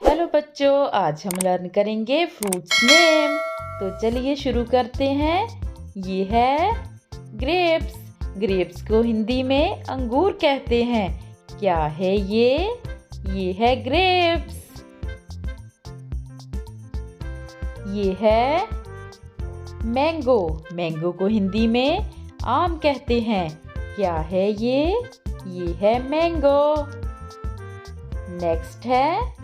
Hello बच्चों, आज हम लर्न करेंगे फ्रूट्स नेम। तो चलिए शुरू करते हैं। ये है ग्रेप्स। ग्रेप्स को हिंदी में अंगूर कहते हैं। क्या है ये? ये है ग्रेप्स। ये है मैंगो। मैंगो को हिंदी में आम कहते हैं। क्या है ये? ये है मैंगो। नेक्स्ट है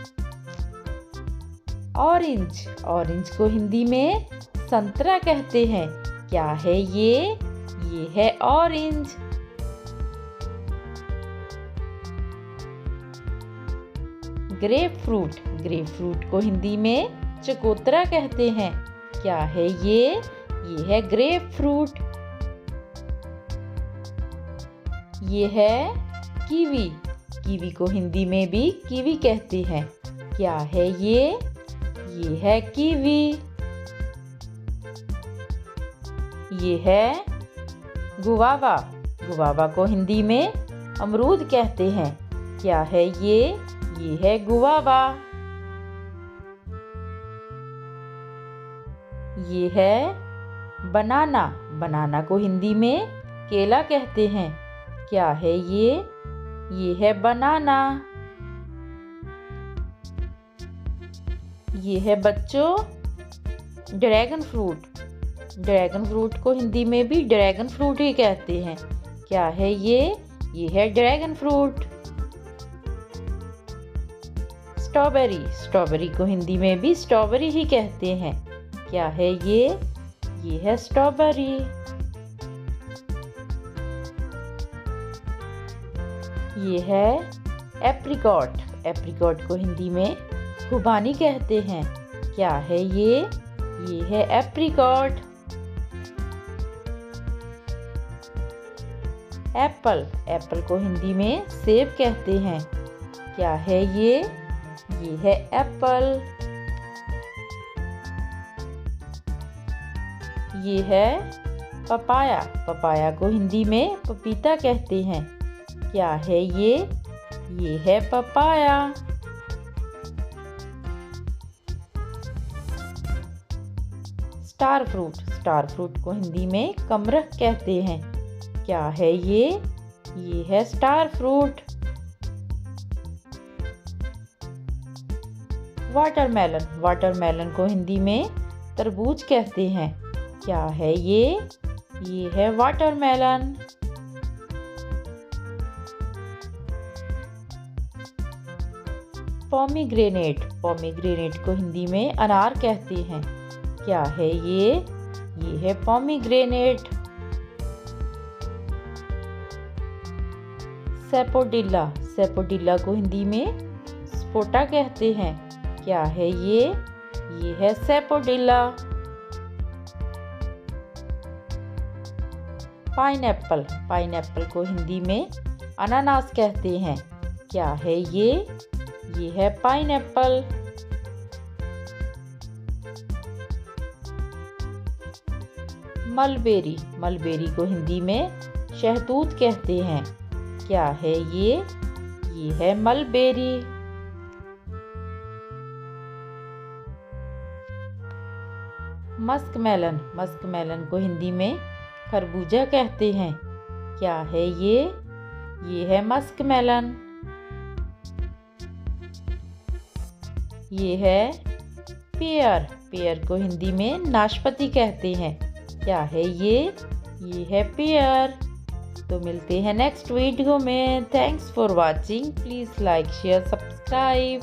ऑरेंज। ऑरेंज को हिंदी में संतरा कहते हैं। क्या है ये? ये है orange. Grep fruit. Grep fruit को हिंदी में चकोतरा कहते हैं। क्या है ये? ये है ग्रेप फ्रूट। ये है कीवी। कीवी को हिंदी में भी कीवी कहते हैं। क्या है ये? ये है कीवी। ये है गुआवा। गुआवा को हिंदी में अमरूद कहते हैं। क्या है ये? ये है गुआवा। ये है बनाना। बनाना को हिंदी में केला कहते हैं। क्या है ये? ये है बनाना। ये है बच्चों ड्रैगन फ्रूट। ड्रैगन फ्रूट को हिंदी में भी ड्रैगन फ्रूट ही कहते हैं। क्या है ये? ये है ड्रैगन फ्रूट। स्ट्रॉबेरी। स्ट्रॉबेरी को हिंदी में भी स्ट्रॉबेरी ही कहते हैं। क्या है ये? ये है स्ट्रॉबेरी। ये है एप्रिकॉट। एप्रिकॉट को हिंदी में खुबानी कहते हैं। क्या है ये? ये है एप्रिकॉट। एप्पल। एप्पल को हिंदी में सेब कहते हैं। क्या है ये? ये है एप्पल। ये है पपाया। पपाया को हिंदी में पपीता कहते हैं। क्या है ये? ये है papaya. Star fruit. Star fruit को हिंदी में कमरख कहते हैं। क्या है ये? ये है स्टार फ्रूट। वाटरमेलन। वाटरमेलन को हिंदी में तरबूज कहते हैं। क्या है ये? ये है वाटरमेलन। पोमीग्रेनेट। पोमीग्रेनेट को हिंदी में अनार कहते हैं। क्या है ये? ये है पोमीग्रेनेट। सैपोडिल्ला। सैपोडिल्ला को हिंदी में सपोटा कहते हैं। क्या है ये? ये है सैपोडिल्ला। पाइनएप्पल। पाइनएप्पल को हिंदी में अनानास कहते हैं। क्या है ये? ये है पाइनएप्पल। मलबेरी। मलबेरी को हिंदी में शहतूत कहते हैं। क्या है ये? ये है मलबेरी। मस्कमेलन। मस्कमेलन को हिंदी में खरबूजा कहते हैं। क्या है ये? ये है मस्कमेलन। ये है पेयर। पेयर को हिंदी में नाशपाती कहते हैं। क्या है ये? ये है पेयर। तो मिलते हैं नेक्स्ट वीडियो में। Thanks for watching. Please like share subscribe.